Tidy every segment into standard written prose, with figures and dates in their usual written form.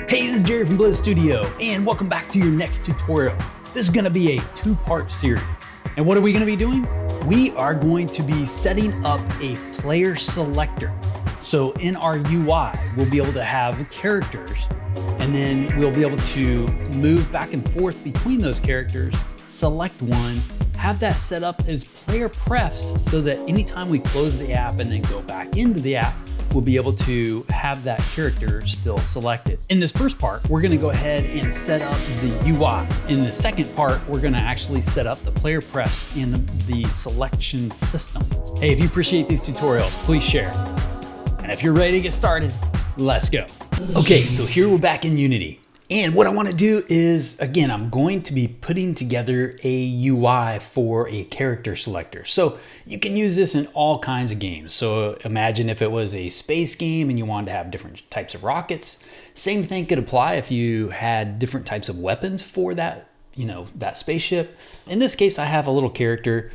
Hey, this is Jerry from Bliz Studio, and welcome back to your next tutorial. This is gonna be a two-part series. And what are we gonna be doing? We are going to be setting up a player selector. So in our UI, we'll be able to have characters, and then we'll be able to move back and forth between those characters, select one, have that set up as player prefs so that anytime we close the app and then go back into the app, we'll be able to have that character still selected. In this first part, we're gonna go ahead and set up the UI. In the second part, we're gonna actually set up the player prefs in the selection system. Hey, if you appreciate these tutorials, please share. And if you're ready to get started, let's go. Okay, so here we're back in Unity. And what I want to do is, again, I'm going to be putting together a UI for a character selector. So you can use this in all kinds of games. So imagine if it was a space game and you wanted to have different types of rockets. Same thing could apply if you had different types of weapons for that, that spaceship. In this case, I have a little character,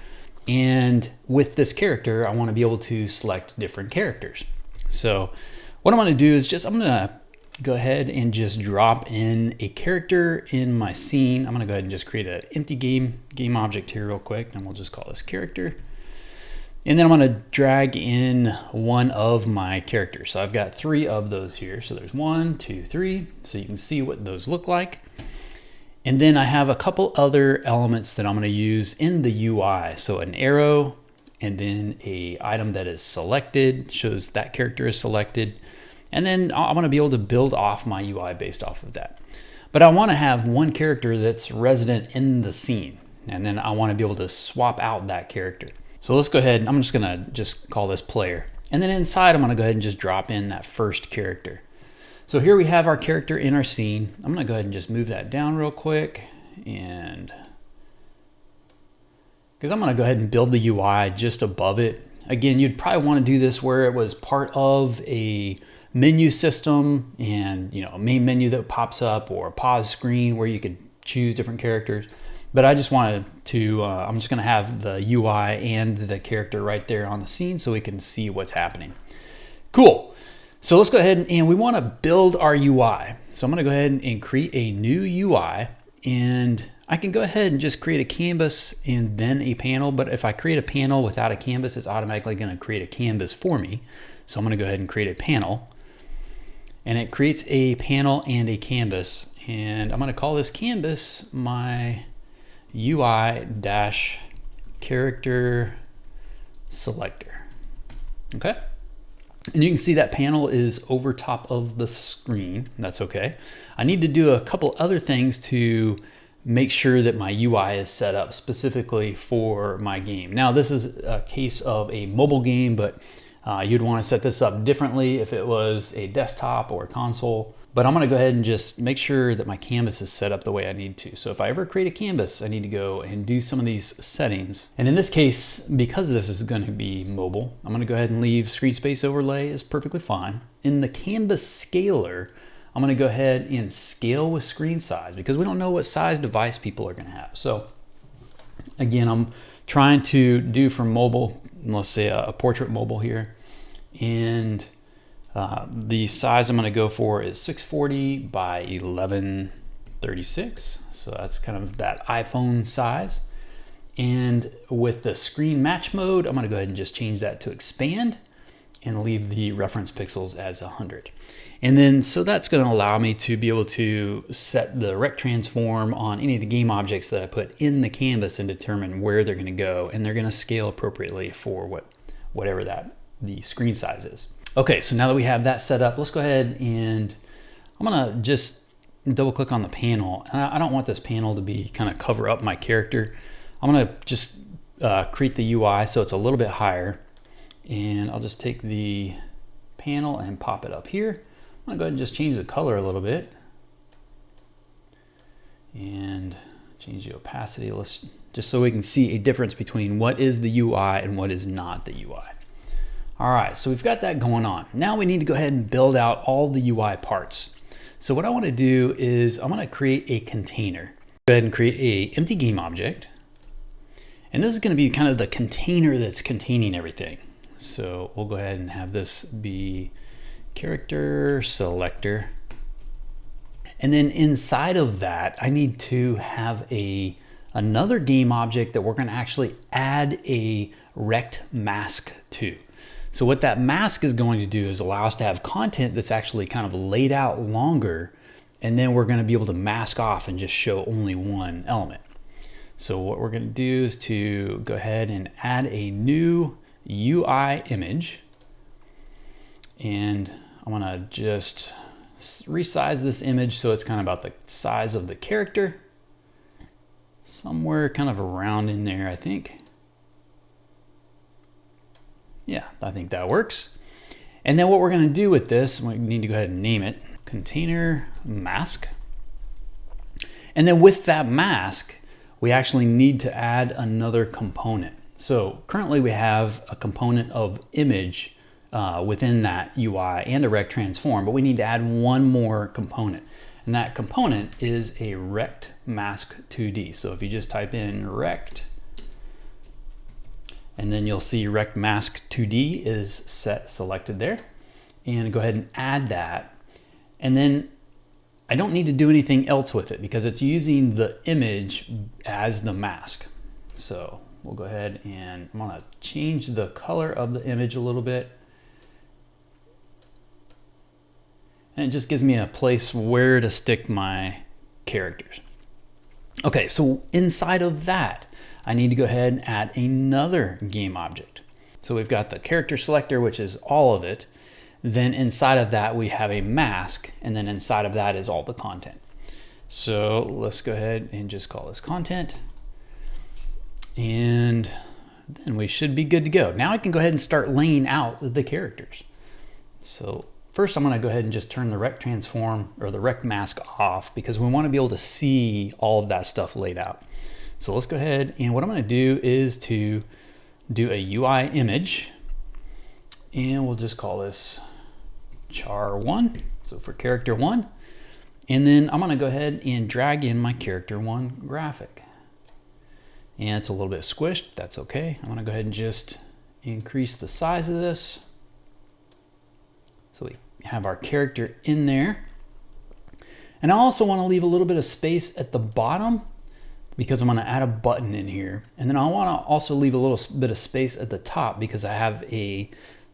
and with this character, I want to be able to select different characters. So what I'm going to do is I'm going to go ahead and just drop in a character in my scene. I'm gonna go ahead and just create an empty game object here real quick, and we'll just call this character. And then I'm gonna drag in one of my characters. So I've got 3 of those here. So there's 1, 2, 3. So you can see what those look like. And then I have a couple other elements that I'm gonna use in the UI. So an arrow, and then a item that is selected, shows that character is selected. And then I want to be able to build off my UI based off of that. But I want to have one character that's resident in the scene. And then I want to be able to swap out that character. So let's go ahead. I'm just going to call this player. And then inside, I'm going to go ahead and just drop in that first character. So here we have our character in our scene. I'm going to go ahead and just move that down real quick. And because I'm going to go ahead and build the UI just above it. Again, you'd probably want to do this where it was part of a menu system, and a main menu that pops up, or a pause screen where you could choose different characters. But I just wanted to, I'm just gonna have the UI and the character right there on the scene so we can see what's happening. Cool. So let's go ahead and we wanna build our UI. So I'm gonna go ahead and create a new UI, and I can go ahead and just create a canvas and then a panel. But if I create a panel without a canvas, it's automatically gonna create a canvas for me. So I'm gonna go ahead and create a panel. And it creates a panel and a canvas. And I'm gonna call this canvas my UI-character selector. Okay? And you can see that panel is over top of the screen. That's okay. I need to do a couple other things to make sure that my UI is set up specifically for my game. Now, this is a case of a mobile game, but you'd want to set this up differently if it was a desktop or a console. But I'm going to go ahead and just make sure that my canvas is set up the way I need to. So if I ever create a canvas, I need to go and do some of these settings. And in this case, because this is going to be mobile, I'm going to go ahead and leave screen space overlay is perfectly fine. In the canvas scaler, I'm going to go ahead and scale with screen size, because we don't know what size device people are going to have. So again, I'm trying to do for mobile, let's say a portrait mobile here, and the size I'm going to go for is 640 by 1136. So that's kind of that iPhone size. And with the screen match mode, I'm going to go ahead and just change that to expand and leave the reference pixels as 100. And then, so that's going to allow me to be able to set the rect transform on any of the game objects that I put in the canvas and determine where they're going to go. And they're going to scale appropriately for whatever the screen size is. Okay, so now that we have that set up, let's go ahead and I'm going to just double click on the panel. And I don't want this panel to be kind of cover up my character. I'm going to just create the UI so it's a little bit higher. And I'll just take the panel and pop it up here. I'm gonna go ahead and just change the color a little bit and change the opacity. Let's just so we can see a difference between what is the UI and what is not the UI. All right, so we've got that going on. Now we need to go ahead and build out all the UI parts. So what I want to do is I'm going to create a container. Go ahead and create a empty game object. And this is going to be kind of the container that's containing everything. So we'll go ahead and have this be character selector. And then inside of that, I need to have another game object that we're going to actually add a rect mask to. So what that mask is going to do is allow us to have content that's actually kind of laid out longer, and then we're going to be able to mask off and just show only one element. So what we're going to do is to go ahead and add a new UI image, and I'm going to just resize this image so it's kind of about the size of the character, somewhere kind of around in there, I think. Yeah, I think that works. And then what we're going to do with this, we need to go ahead and name it container mask. And then with that mask, we actually need to add another component. So currently we have a component of image within that UI and a rect transform, but we need to add one more component. And that component is a rect mask 2D. So if you just type in rect, and then you'll see rect mask 2D is selected there. And go ahead and add that. And then I don't need to do anything else with it because it's using the image as the mask. So we'll go ahead and I'm gonna change the color of the image a little bit. And it just gives me a place where to stick my characters. Okay, so inside of that, I need to go ahead and add another game object. So we've got the character selector, which is all of it. Then inside of that, we have a mask, and then inside of that is all the content. So let's go ahead and just call this content. And then we should be good to go. Now I can go ahead and start laying out the characters. So first I'm gonna go ahead and just turn the rect transform or the rect mask off because we wanna be able to see all of that stuff laid out. So let's go ahead, and what I'm gonna do is to do a UI image, and we'll just call this char1, so for character 1. And then I'm gonna go ahead and drag in my character 1 graphic. And it's a little bit squished, that's okay. I'm gonna go ahead and just increase the size of this. So we have our character in there. And I also wanna leave a little bit of space at the bottom because I'm gonna add a button in here. And then I wanna also leave a little bit of space at the top because I have a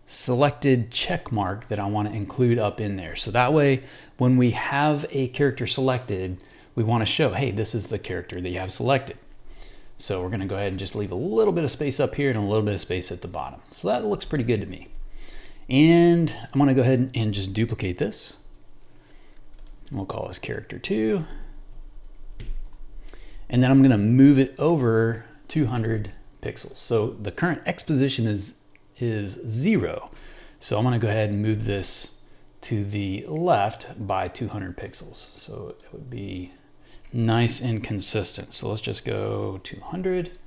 selected check mark that I wanna include up in there. So that way, when we have a character selected, we wanna show, hey, this is the character that you have selected. So we're gonna go ahead and just leave a little bit of space up here and a little bit of space at the bottom. So that looks pretty good to me. And I'm gonna go ahead and just duplicate this. We'll call this character 2. And then I'm gonna move it over 200 pixels. So the current X position is 0. So I'm gonna go ahead and move this to the left by 200 pixels. So it would be nice and consistent. So let's just go 200.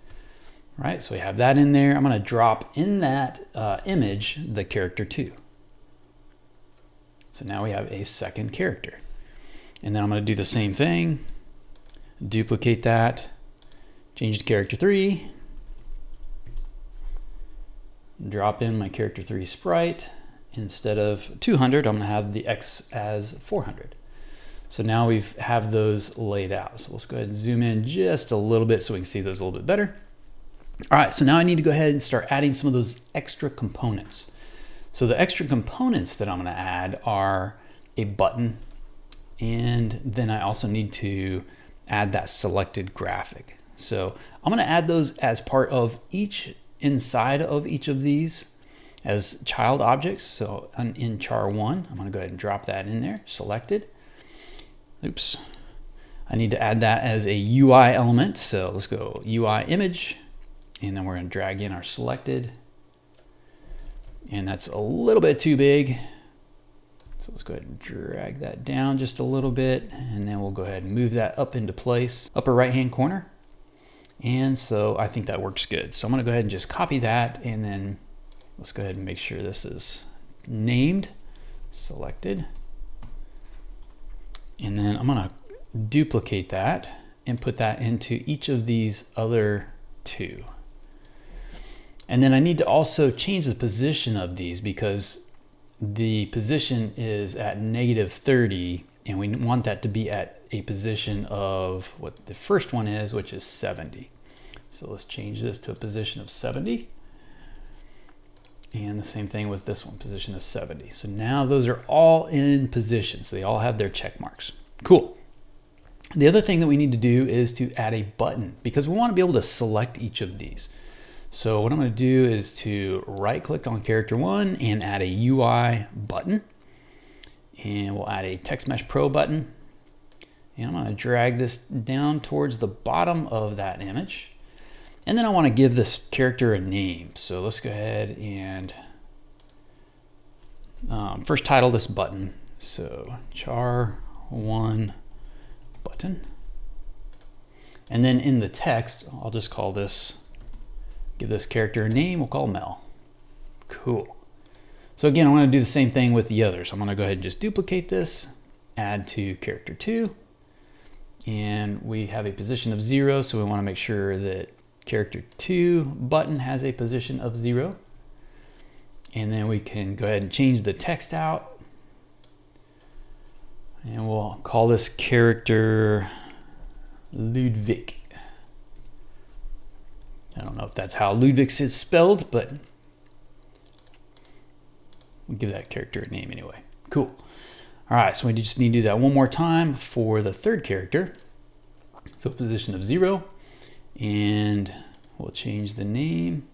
All right, so we have that in there. I'm gonna drop in that image the character 2. So now we have a second character. And then I'm gonna do the same thing. Duplicate that, change to character 3, drop in my character 3 sprite. Instead of 200, I'm gonna have the X as 400. So now we have those laid out. So let's go ahead and zoom in just a little bit so we can see those a little bit better. All right, so now I need to go ahead and start adding some of those extra components. So the extra components that I'm gonna add are a button, and then I also need to add that selected graphic. So I'm gonna add those as part of inside of each of these as child objects. So in char1, I'm gonna go ahead and drop that in there, selected. Oops. I need to add that as a UI element. So let's go UI image, and then we're gonna drag in our selected. And that's a little bit too big. So let's go ahead and drag that down just a little bit, and then we'll go ahead and move that up into place, upper right-hand corner. And so I think that works good. So I'm gonna go ahead and just copy that, and then let's go ahead and make sure this is named, selected. And then I'm gonna duplicate that and put that into each of these other 2. And then I need to also change the position of these because the position is at -30 and we want that to be at a position of what the first one is, which is 70. So let's change this to a position of 70. And the same thing with this one, position of 70. So now those are all in position. So they all have their check marks. Cool. The other thing that we need to do is to add a button, because we want to be able to select each of these. So what I'm going to do is to right click on character one and add a UI button. And we'll add a Text Mesh Pro button. And I'm going to drag this down towards the bottom of that image. And then I want to give this character a name. So let's go ahead and first title this button. So char1 button. And then in the text, I'll just call this, give this character a name. We'll call Mel. Cool. So again, I'm going to do the same thing with the others. I'm going to go ahead and just duplicate this, add to character 2. And we have a position of 0. So we want to make sure that character 2 button has a position of 0. And then we can go ahead and change the text out. And we'll call this character Ludwig. I don't know if that's how Ludwig is spelled, but we'll give that character a name anyway. Cool. All right, so we just need to do that one more time for the third character. So position of 0. And we'll change the name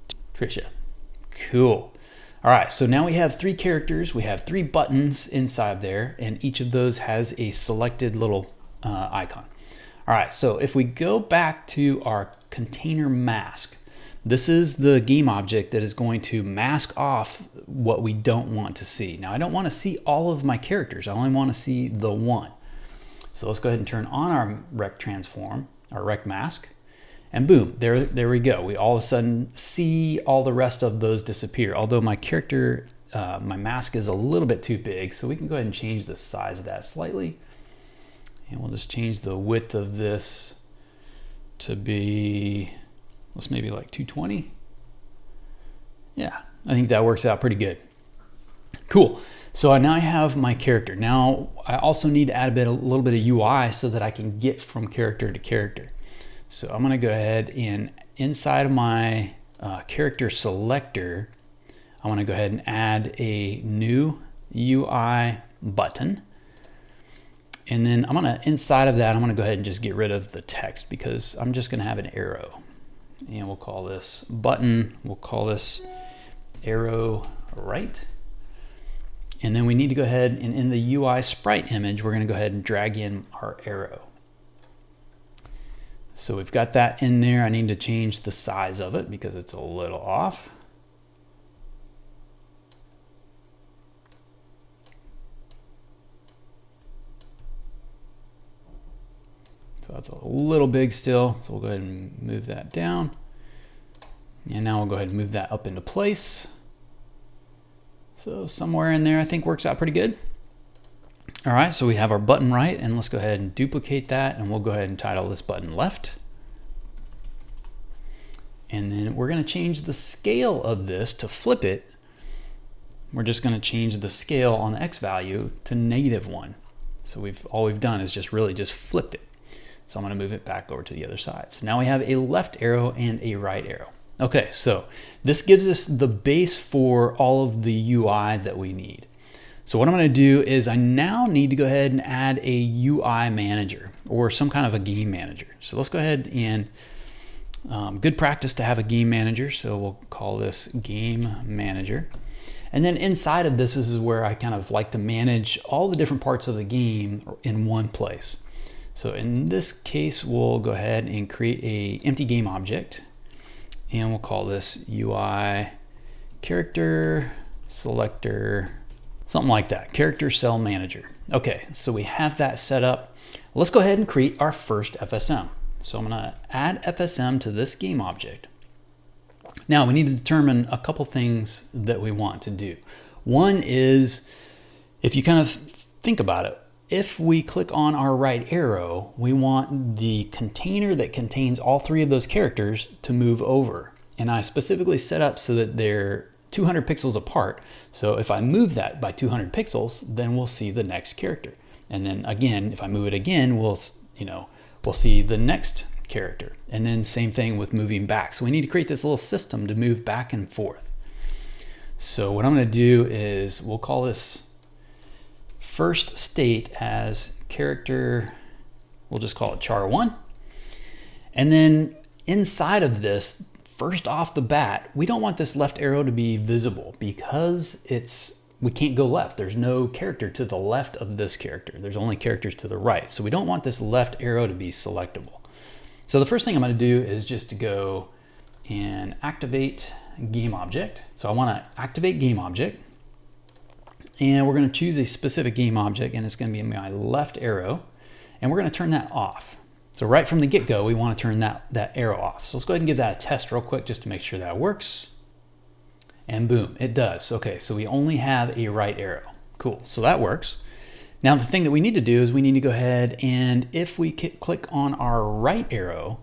to Trisha. Cool. All right, so now we have 3 characters. We have 3 buttons inside there, and each of those has a selected little icon. All right, so if we go back to our container mask, this is the game object that is going to mask off what we don't want to see. Now, I don't want to see all of my characters. I only want to see the one. So let's go ahead and turn on our rect transform, our rect mask, and boom, there we go. We all of a sudden see all the rest of those disappear. Although my character, my mask is a little bit too big, so we can go ahead and change the size of that slightly. And we'll just change the width of this to be, let's maybe like 220. Yeah, I think that works out pretty good. Cool. So now I have my character. Now I also need to add a little bit of UI so that I can get from character to character. So I'm going to go ahead and inside of my character selector, I want to go ahead and add a new UI button. And then I'm going to, inside of that, I'm going to go ahead and just get rid of the text because I'm just going to have an arrow. And we'll call this button, we'll call this arrow right. And then we need to go ahead and in the UI sprite image, we're going to go ahead and drag in our arrow. So we've got that in there. I need to change the size of it because it's a little off. So that's a little big still. So we'll go ahead and move that down. And now we'll go ahead and move that up into place. So somewhere in there I think works out pretty good. All right, so we have our button right, and let's go ahead and duplicate that, and we'll go ahead and title this button left. And then we're going to change the scale of this to flip it. We're just going to change the scale on the X value to -1. So all we've done is just really just flipped it. So I'm going to move it back over to the other side. So now we have a left arrow and a right arrow. Okay, so this gives us the base for all of the UI that we need. So what I'm going to do is I now need to go ahead and add a UI manager or some kind of a game manager. So let's go ahead and good practice to have a game manager. So we'll call this game manager. And then inside of this is where I kind of like to manage all the different parts of the game in one place. So in this case, we'll go ahead and create a empty game object. And we'll call this UI character selector, something like that, character cell manager. Okay, so we have that set up. Let's go ahead and create our first FSM. So I'm gonna add FSM to this game object. Now we need to determine a couple things that we want to do. One is, if you kind of think about it, if we click on our right arrow, we want the container that contains all 3 of those characters to move over. And I specifically set up so that they're 200 pixels apart. So if I move that by 200 pixels, then we'll see the next character. And then again, if I move it again, we'll see the next character. And then same thing with moving back. So we need to create this little system to move back and forth. So what I'm going to do is we'll call this first state as character, we'll just call it char1. And then inside of this, first off the bat, we don't want this left arrow to be visible because we can't go left. There's no character to the left of this character. There's only characters to the right. So we don't want this left arrow to be selectable. So the first thing I'm going to do is just to go and activate game object. So I want to activate game object, and we're going to choose a specific game object, and it's going to be my left arrow, and we're going to turn that off. So right from the get-go, we want to turn that arrow off. So let's go ahead and give that a test real quick just to make sure that works. And boom, it does. Okay, so we only have a right arrow. Cool, so that works. Now the thing that we need to do is we need to go ahead, and if we click on our right arrow,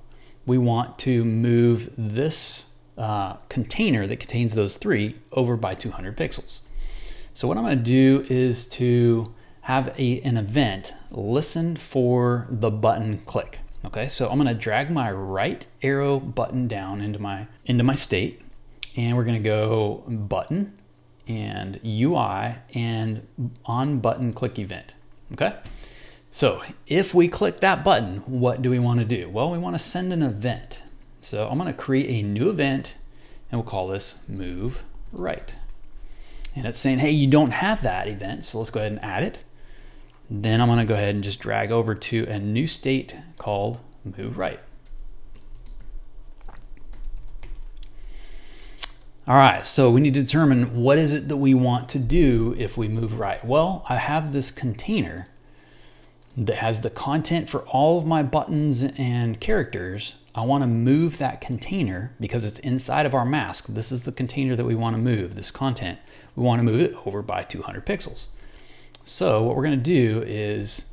we want to move this container that contains those three over by 200 pixels. So what I'm going to do is to have an event listen for the button click. Okay, so I'm going to drag my right arrow button down into my state, and we're going to go button and UI and on button click event. Okay, so if we click that button, what do we want to do? Well, we want to send an event. So I'm going to create a new event, and we'll call this move right. And it's saying, hey, you don't have that event, so let's go ahead and add it. Then I'm going to go ahead and just drag over to a new state called move right. All right, so we need to determine what is it that we want to do if we move right. Well, I have this container that has the content for all of my buttons and characters. I want to move that container because it's inside of our mask. This is the container that we want to move, this content. We want to move it over by 200 pixels. So what we're going to do is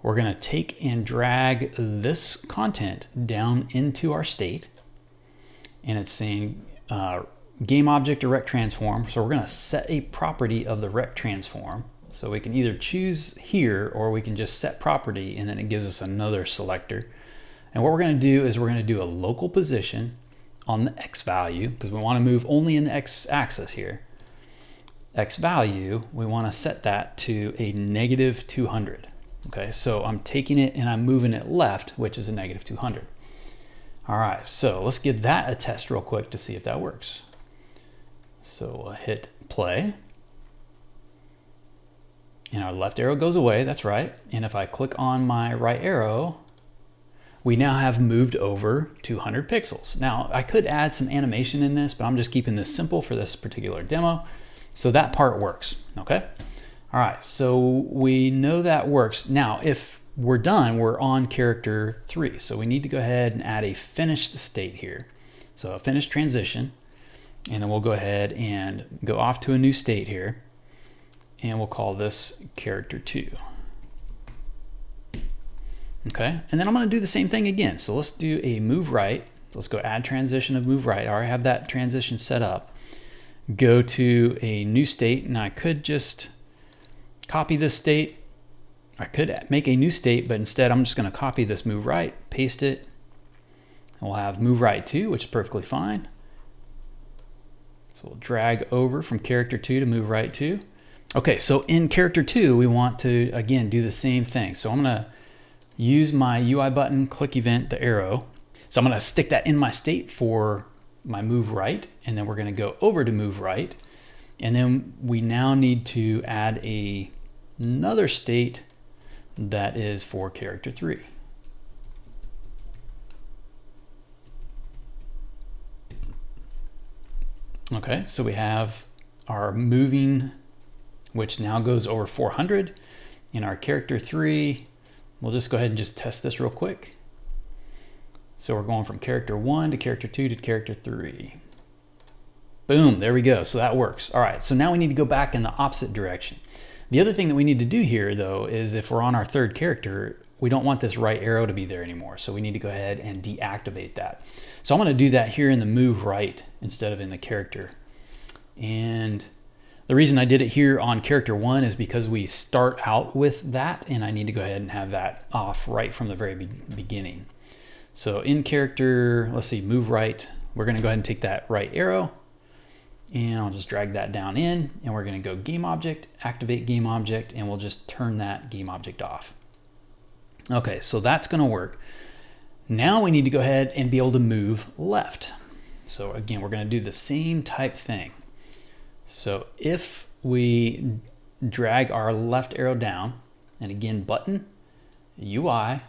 we're going to take and drag this content down into our state, and it's saying game object or rect transform. So we're going to set a property of the rect transform. So we can either choose here, or we can just set property, and then it gives us another selector. And what we're going to do is we're going to do a local position on the X value, because we want to move only in the X axis here. X value, we want to set that to a negative 200. Okay, so I'm taking it and I'm moving it left, which is a negative 200. All right, so let's give that a test real quick to see if that works. So we'll hit play. And our left arrow goes away, that's right. And if I click on my right arrow, we now have moved over 200 pixels. Now, I could add some animation in this, but I'm just keeping this simple for this particular demo. So that part works, okay? All right, so we know that works. Now, if we're done, we're on character 3. So we need to go ahead and add a finished state here. So a finished transition, and then we'll go ahead and go off to a new state here, and we'll call this character 2. Okay, and then I'm going to do the same thing again. So let's do a move right. So let's go add transition of move right. I already have that transition set up. Go to a new state, and I could just copy this state. I could make a new state, but instead I'm just going to copy this move right, paste it, and we'll have move right 2, which is perfectly fine. So we'll drag over from character 2 to move right 2. Okay, so in character 2, we want to, again, do the same thing. So I'm going to use my UI button, click event, the arrow. So I'm going to stick that in my state for my move right, and then we're going to go over to move right. And then we now need to add another state that is for character 3. Okay, so we have our moving, which now goes over 400. In our character 3, we'll just go ahead and just test this real quick. So we're going from character 1 to character 2 to character 3. Boom, there we go. So that works. All right, so now we need to go back in the opposite direction. The other thing that we need to do here, though, is if we're on our third character, we don't want this right arrow to be there anymore. So we need to go ahead and deactivate that. So I'm going to do that here in the move right instead of in the character. And the reason I did it here on character 1 is because we start out with that, and I need to go ahead and have that off right from the very beginning. So in character, let's see, move right, we're gonna go ahead and take that right arrow, and I'll just drag that down in, and we're gonna go game object, activate game object, and we'll just turn that game object off. Okay, so that's gonna work. Now we need to go ahead and be able to move left. So again, we're gonna do the same type thing. So if we drag our left arrow down, and again, button, UI,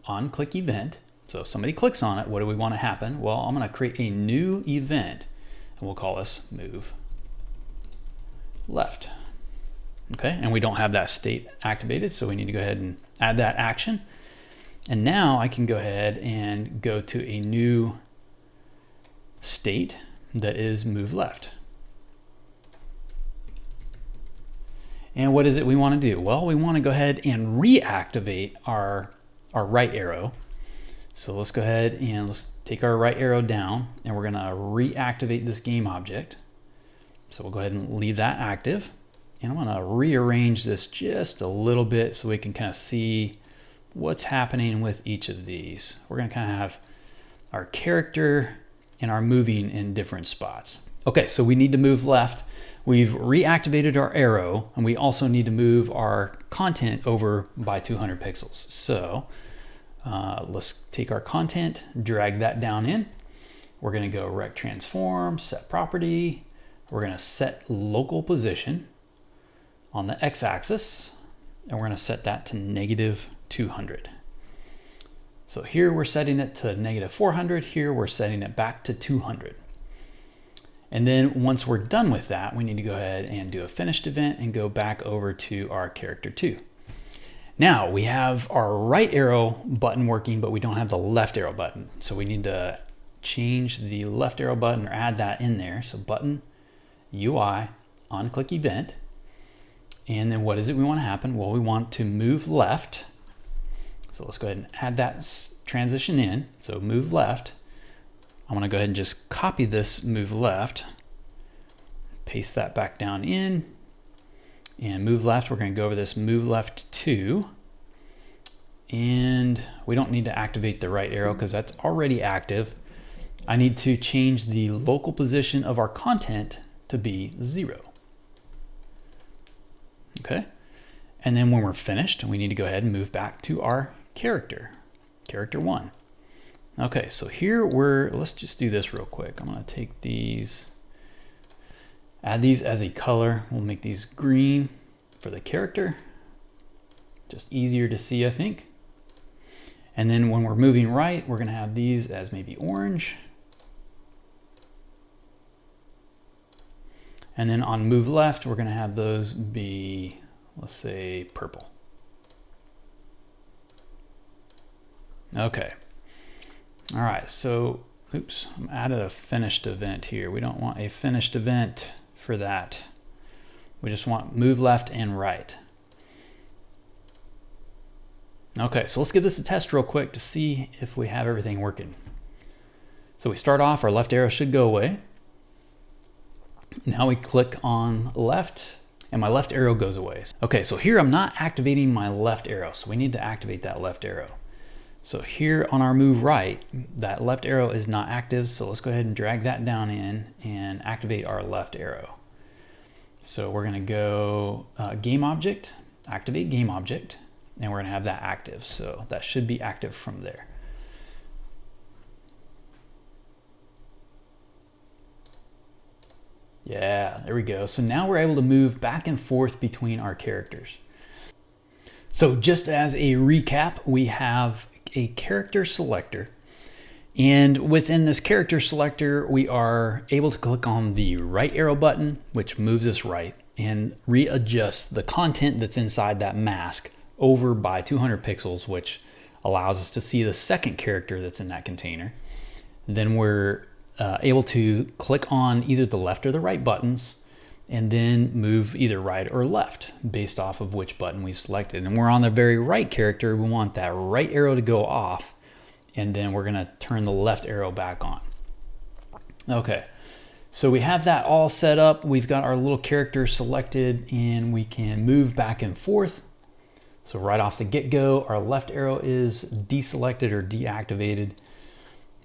on click event. So if somebody clicks on it, what do we want to happen? Well, I'm going to create a new event, and we'll call this move left. Okay, and we don't have that state activated, so we need to go ahead and add that action. And now I can go ahead and go to a new state that is move left. And what is it we want to do? Well, we want to go ahead and reactivate our right arrow. So let's go ahead and let's take our right arrow down, and we're going to reactivate this game object. So we'll go ahead and leave that active. And I'm going to rearrange this just a little bit so we can kind of see what's happening with each of these. We're going to kind of have our character and our moving in different spots. Okay, so we need to move left. We've reactivated our arrow, and we also need to move our content over by 200 pixels. So let's take our content, drag that down in. We're going to go rect transform, set property. We're going to set local position on the x-axis, and we're going to set that to -200. So here we're setting it to -400. Here we're setting it back to 200. And then once we're done with that, we need to go ahead and do a finished event and go back over to our character 2. Now we have our right arrow button working, but we don't have the left arrow button. So we need to change the left arrow button or add that in there. So button, UI, on click event. And then what is it we want to happen? Well, we want to move left. So let's go ahead and add that transition in. So move left. I'm going to go ahead and just copy this move left, paste that back down in, and move left. We're going to go over this move left 2, and we don't need to activate the right arrow because that's already active. I need to change the local position of our content to be 0. Okay, and then when we're finished, we need to go ahead and move back to our character 1. Okay, so here let's just do this real quick. I'm going to take these, add these as a color. We'll make these green for the character. Just easier to see, I think. And then when we're moving right, we're going to have these as maybe orange. And then on move left, we're going to have those be, let's say, purple. Okay. All right, so, oops, I'm added a finished event here. We don't want a finished event for that. We just want move left and right. Okay, so let's give this a test real quick to see if we have everything working. So we start off, our left arrow should go away. Now we click on left, and my left arrow goes away. Okay, so here I'm not activating my left arrow, so we need to activate that left arrow. So here on our move right, that left arrow is not active. So let's go ahead and drag that down in and activate our left arrow. So we're going to go game object, activate game object, and we're going to have that active. So that should be active from there. Yeah, there we go. So now we're able to move back and forth between our characters. So just as a recap, we have a character selector, and within this character selector we are able to click on the right arrow button, which moves us right, and readjust the content that's inside that mask over by 200 pixels, which allows us to see the second character that's in that container. Then we're able to click on either the left or the right buttons and then move either right or left based off of which button we selected. And we're on the very right character. We want that right arrow to go off, and then we're gonna turn the left arrow back on. Okay, So we have that all set up. We've got our little character selected and we can move back and forth. So right off the get-go, our left arrow is deselected or deactivated.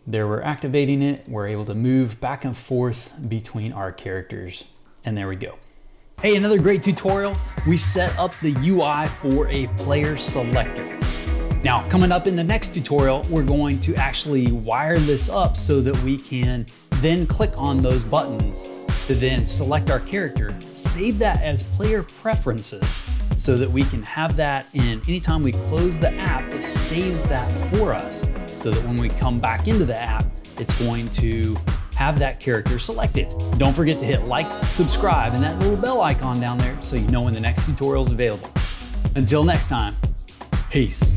There we're activating it. We're able to move back and forth between our characters. And there we go. Hey, another great tutorial. We set up the UI for a player selector. Now, coming up in the next tutorial, we're going to actually wire this up so that we can then click on those buttons to then select our character, save that as player preferences so that we can have that in anytime we close the app, it saves that for us so that when we come back into the app, it's going to have that character selected. Don't forget to hit like, subscribe, and that little bell icon down there so you know when the next tutorial is available. Until next time, peace.